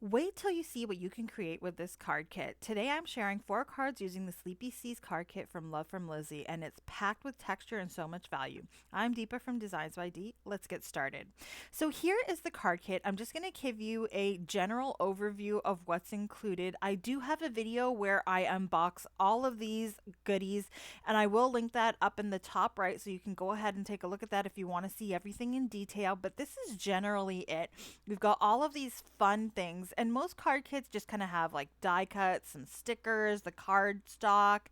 Wait till you see what you can create with this card kit. Today I'm sharing 4 cards using the Sleepy Seas card kit from Love from Lizzie, and it's packed with texture and so much value. I'm Deepa from Designs by Dee. Let's get started. So here is the card kit. I'm just going to give you a general overview of what's included. I do have a video where I unbox all of these goodies, and I will link that up in the top right so you can go ahead and take a look at that if you want to see everything in detail. But this is generally it. We've got all of these fun things, and most card kits just kind of have like die cuts, some stickers, the card stock,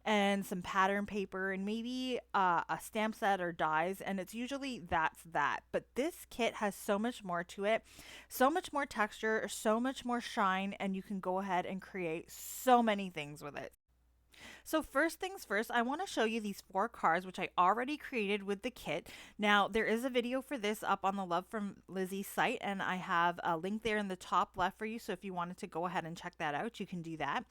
and some pattern paper, and maybe a stamp set or dies, and it's usually that's that. But this kit has so much more to it, so much more texture, so much more shine, and you can go ahead and create so many things with it. So first things first, I want to show you these 4 cards, which I already created with the kit. Now, there is a video for this up on the Love from Lizzie site, and I have a link there in the top left for you. So if you wanted to go ahead and check that out, you can do that.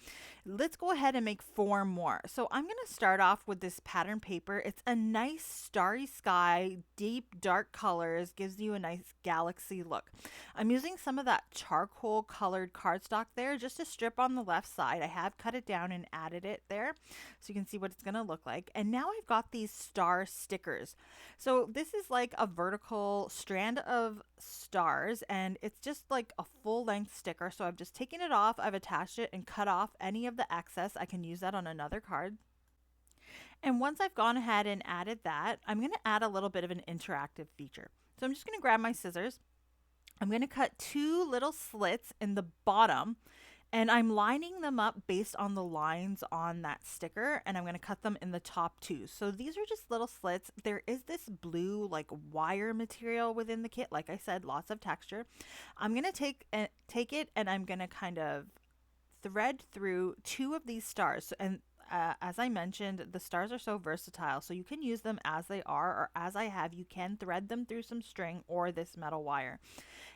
Let's go ahead and make 4 more. So I'm going to start off with this pattern paper. It's a nice starry sky, deep dark colors, gives you a nice galaxy look. I'm using some of that charcoal colored cardstock there just to strip on the left side. I have cut it down and added it there so you can see what it's going to look like. And now I've got these star stickers. So this is like a vertical strand of stars, and it's just like a full length sticker. So I've just taken it off, I've attached it and cut off any of the excess. I can use that on another card. And once I've gone ahead and added that, I'm going to add a little bit of an interactive feature. So I'm just going to grab my scissors. I'm going to cut 2 little slits in the bottom, and I'm lining them up based on the lines on that sticker, and I'm going to cut them in the top two. So these are just little slits. There is this blue like wire material within the kit. Like I said, lots of texture. I'm going to take it and I'm going to kind of thread through 2 of these stars. And as I mentioned, the stars are so versatile, so you can use them as they are, or as I have, you can thread them through some string or this metal wire.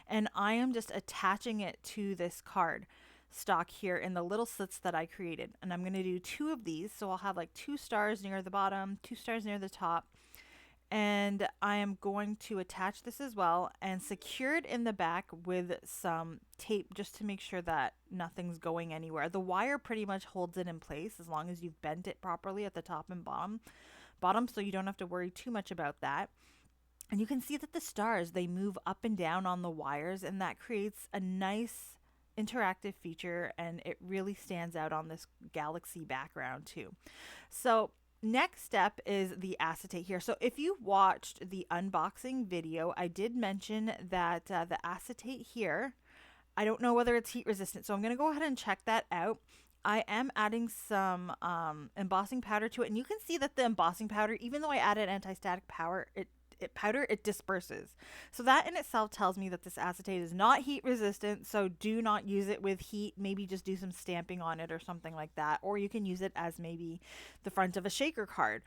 And I am just attaching it to this card stock here in the little slits that I created. And I'm going to do 2 of these. So I'll have like 2 stars near the bottom, 2 stars near the top. And I am going to attach this as well and secure it in the back with some tape just to make sure that nothing's going anywhere. The wire pretty much holds it in place as long as you've bent it properly at the top and bottom, so you don't have to worry too much about that. And you can see that the stars, they move up and down on the wires, and that creates a nice interactive feature, and it really stands out on this galaxy background too. So next step is the acetate here. So if you watched the unboxing video, I did mention that the acetate here, I don't know whether it's heat resistant, so I'm going to go ahead and check that out. I am adding some embossing powder to it, and you can see that the embossing powder, even though I added anti-static power, it disperses. So that in itself tells me that this acetate is not heat resistant, so do not use it with heat. Maybe just do some stamping on it or something like that, or you can use it as maybe the front of a shaker card.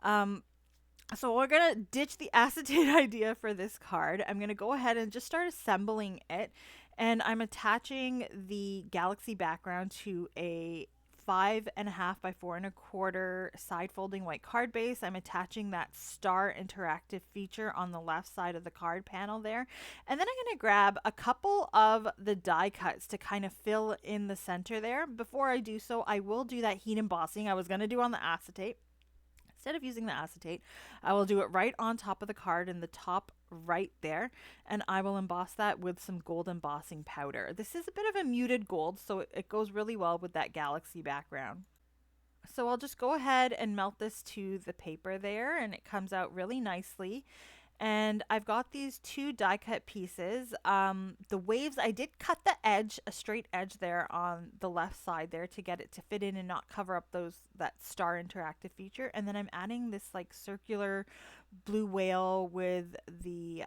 So we're going to ditch the acetate idea for this card. I'm going to go ahead and just start assembling it, and I'm attaching the galaxy background to a 5.5 by 4.25 side folding white card base. I'm attaching that star interactive feature on the left side of the card panel there. And then I'm going to grab a couple of the die cuts to kind of fill in the center there. Before I do so, I will do that heat embossing I was going to do on the acetate. Instead of using the acetate, I will do it right on top of the card in the top right there, and I will emboss that with some gold embossing powder. This is a bit of a muted gold, so it goes really well with that galaxy background. So I'll just go ahead and melt this to the paper there, and it comes out really nicely. And I've got these 2 die cut pieces. The waves, I did cut the edge, a straight edge there on the left side there to get it to fit in and not cover up that star interactive feature. And then I'm adding this like circular blue whale with the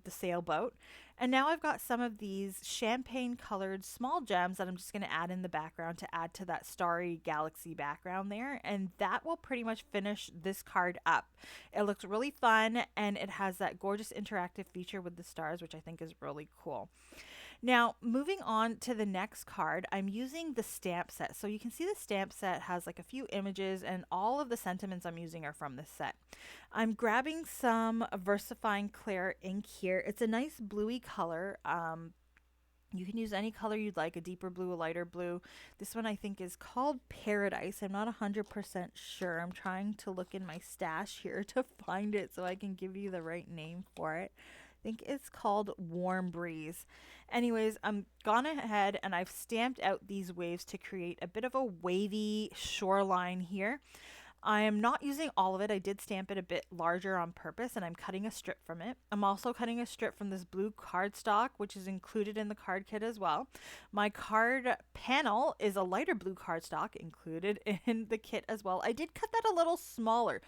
sailboat. And now I've got some of these champagne colored small gems that I'm just going to add in the background to add to that starry galaxy background there. And that will pretty much finish this card up. It looks really fun, and it has that gorgeous interactive feature with the stars, which I think is really cool. Now, moving on to the next card, I'm using the stamp set. So you can see the stamp set has like a few images, and all of the sentiments I'm using are from this set. I'm grabbing some VersaFine Clear ink here. It's a nice bluey color. You can use any color you'd like, a deeper blue, a lighter blue. This one I think is called Paradise. I'm not 100% sure. I'm trying to look in my stash here to find it so I can give you the right name for it. I think it's called Warm Breeze. Anyways, I'm gone ahead and I've stamped out these waves to create a bit of a wavy shoreline here. I am not using all of it. I did stamp it a bit larger on purpose and I'm cutting a strip from it. I'm also cutting a strip from this blue cardstock, which is included in the card kit as well. My card panel is a lighter blue cardstock included in the kit as well. I did cut that a little smaller.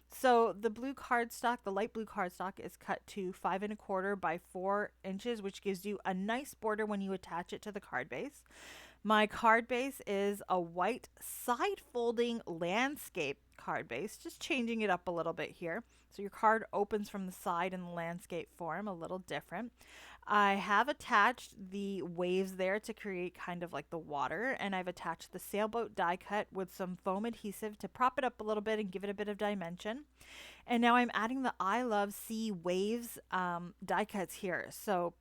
So the blue cardstock, the light blue cardstock is cut to 5 1/4 by 4 inches, which gives you a nice border when you attach it to the card base. My card base is a white side folding landscape card base, just changing it up a little bit here. So your card opens from the side in the landscape form, a little different. I have attached the waves there to create kind of like the water, and I've attached the sailboat die cut with some foam adhesive to prop it up a little bit and give it a bit of dimension. And now I'm adding the I Love Sea Waves die cuts here. So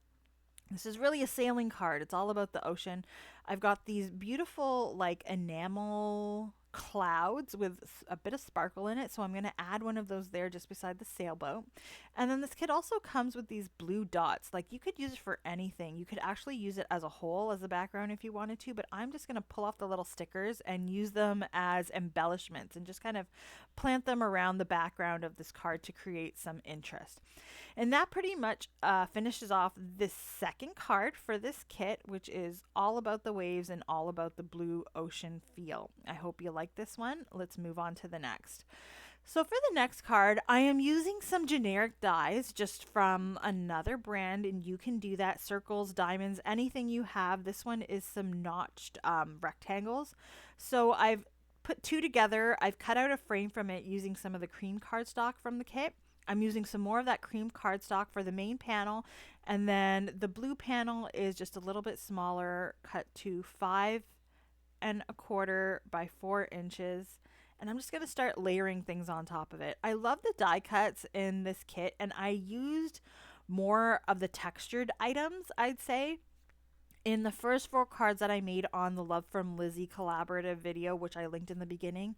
this is really a sailing card. It's all about the ocean. I've got these beautiful like enamel clouds with a bit of sparkle in it. So I'm going to add one of those there just beside the sailboat. And then this kit also comes with these blue dots. Like you could use it for anything. You could actually use it as a whole as a background if you wanted to, but I'm just going to pull off the little stickers and use them as embellishments and just kind of plant them around the background of this card to create some interest. And that pretty much finishes off this second card for this kit, which is all about the waves and all about the blue ocean feel. I hope you like this one. Let's move on to the next. So for the next card, I am using some generic dies just from another brand, and you can do that. Circles, diamonds, anything you have. This one is some notched rectangles. So I've put two together. I've cut out a frame from it using some of the cream cardstock from the kit. I'm using some more of that cream cardstock for the main panel, and then the blue panel is just a little bit smaller, cut to 5 1/4 by 4 inches. And I'm just going to start layering things on top of it. I love the die cuts in this kit, and I used more of the textured items, I'd say. In the first 4 cards that I made on the Love from Lizzie collaborative video, which I linked in the beginning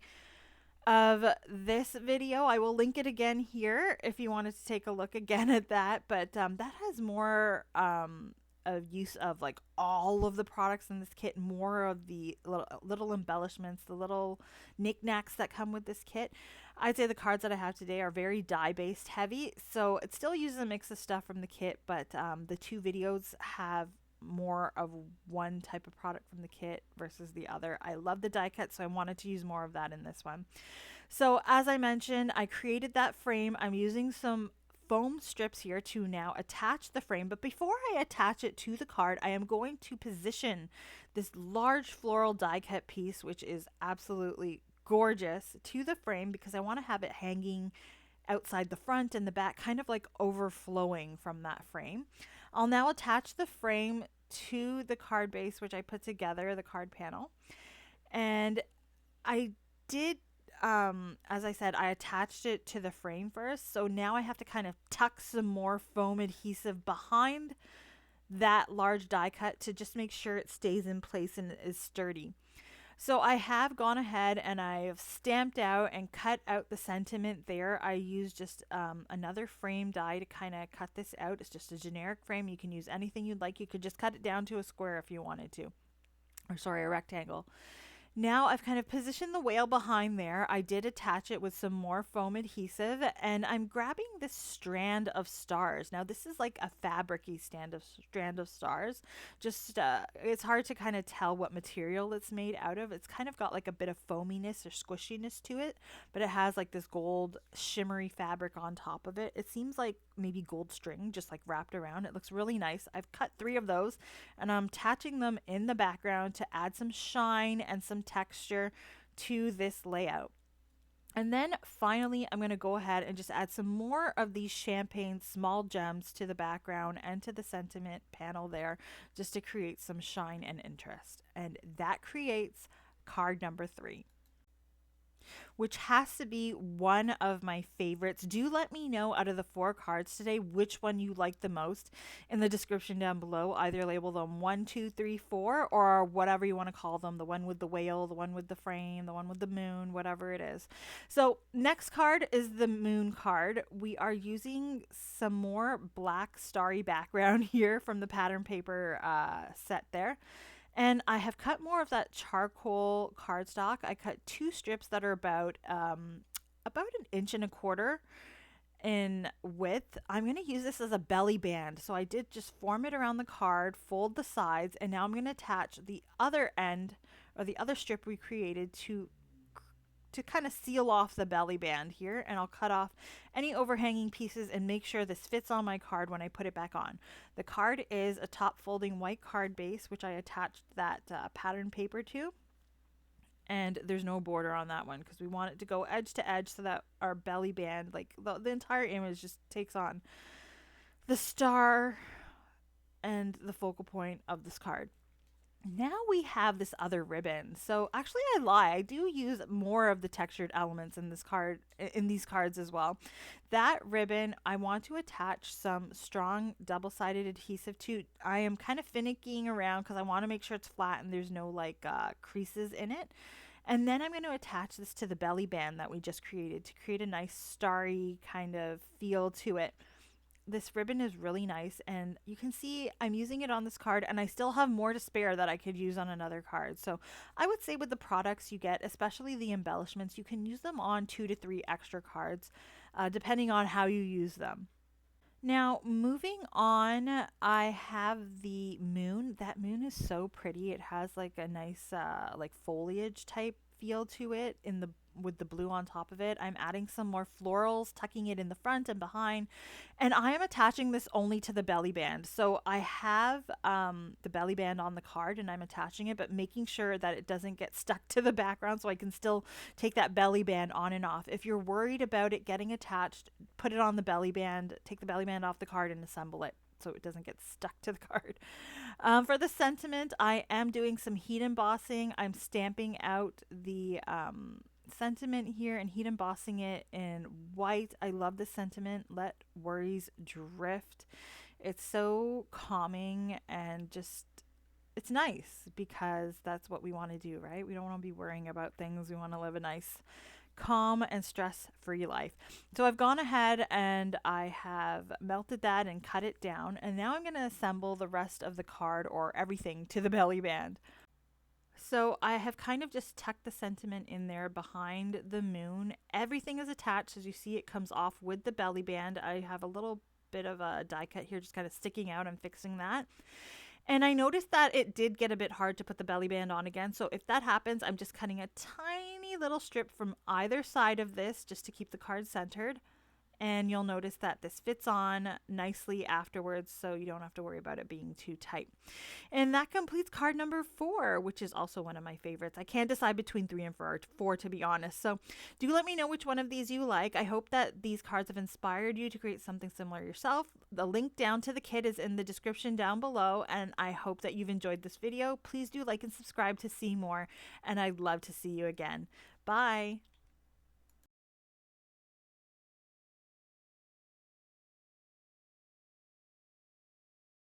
of this video. I will link it again here if you wanted to take a look again at that. But that has more of use of like all of the products in this kit, more of the little embellishments, the little knickknacks that come with this kit. I'd say the cards that I have today are very die-based heavy. So it still uses a mix of stuff from the kit, but the two videos have more of one type of product from the kit versus the other. I love the die cut, so I wanted to use more of that in this one. So as I mentioned, I created that frame. I'm using some foam strips here to now attach the frame, but before I attach it to the card, I am going to position this large floral die cut piece, which is absolutely gorgeous, to the frame because I want to have it hanging outside the front and the back, kind of like overflowing from that frame. I'll now attach the frame to the card base, which I put together, the card panel. And I did, as I said, I attached it to the frame first. So now I have to kind of tuck some more foam adhesive behind that large die cut to just make sure it stays in place and is sturdy. So I have gone ahead and I've stamped out and cut out the sentiment there. I used just another frame die to kind of cut this out. It's just a generic frame. You can use anything you'd like. You could just cut it down to a square if you wanted to. Or sorry, a rectangle. Now I've kind of positioned the whale behind there. I did attach it with some more foam adhesive, and I'm grabbing this strand of stars. Now this is like a fabric-y strand of stars. Just it's hard to kind of tell what material it's made out of. It's kind of got like a bit of foaminess or squishiness to it, but it has like this gold shimmery fabric on top of it. It seems like maybe gold string just like wrapped around. It looks really nice. I've cut 3 of those and I'm attaching them in the background to add some shine and some texture to this layout. And then finally, I'm going to go ahead and just add some more of these champagne small gems to the background and to the sentiment panel there, just to create some shine and interest. And that creates card number 3. which has to be one of my favorites. Do let me know out of the 4 cards today which one you like the most in the description down below. Either label them 1, 2, 3, 4, or whatever you want to call them. The one with the whale, the one with the frame, the one with the moon, whatever it is. So next card is the moon card. We are using some more black starry background here from the pattern paper set there. And I have cut more of that charcoal cardstock. I cut 2 strips that are about 1.25 inches in width. I'm going to use this as a belly band. So I did just form it around the card, fold the sides, and now I'm going to attach the other end or the other strip we created to kind of seal off the belly band here, and I'll cut off any overhanging pieces and make sure this fits on my card when I put it back on. The card is a top folding white card base, which I attached that pattern paper to, and there's no border on that one because we want it to go edge to edge so that our belly band, like the entire image, just takes on the star and the focal point of this card. Now we have this other ribbon. So actually I lie. I do use more of the textured elements in this card, in these cards as well. That ribbon I want to attach some strong double-sided adhesive to. I am kind of finicking around because I want to make sure it's flat and there's no like creases in it. And then I'm going to attach this to the belly band that we just created to create a nice starry kind of feel to it. This ribbon is really nice, and you can see I'm using it on this card, and I still have more to spare that I could use on another card. So I would say with the products you get, especially the embellishments, you can use them on 2 to 3 extra cards depending on how you use them. Now, moving on, I have the moon. That moon is so pretty. It has like a nice like foliage type feel to it in the with the blue on top of it. I'm adding some more florals, tucking it in the front and behind, and I am attaching this only to the belly band. So I have the belly band on the card and I'm attaching it, but making sure that it doesn't get stuck to the background so I can still take that belly band on and off. If you're worried about it getting attached, put it on the belly band, take the belly band off the card and assemble it so it doesn't get stuck to the card. For the sentiment, I am doing some heat embossing. I'm stamping out the sentiment here and heat embossing it in white. I love this sentiment. Let worries drift. It's so calming and just it's nice because that's what we want to do, right? We don't want to be worrying about things. We want to live a nice calm and stress-free life. So I've gone ahead and I have melted that and cut it down, and now I'm going to assemble the rest of the card or everything to the belly band. So I have kind of just tucked the sentiment in there behind the moon. Everything is attached. As you see, it comes off with the belly band. I have a little bit of a die cut here just kind of sticking out. I'm fixing that. And I noticed that it did get a bit hard to put the belly band on again. So if that happens, I'm just cutting a tiny little strip from either side of this just to keep the card centered. And you'll notice that this fits on nicely afterwards, so you don't have to worry about it being too tight. And that completes card number 4, which is also one of my favorites. I can't decide between 3 and 4 to be honest. So do let me know which one of these you like. I hope that these cards have inspired you to create something similar yourself. The link down to the kit is in the description down below, and I hope that you've enjoyed this video. Please do like and subscribe to see more, and I'd love to see you again. Bye!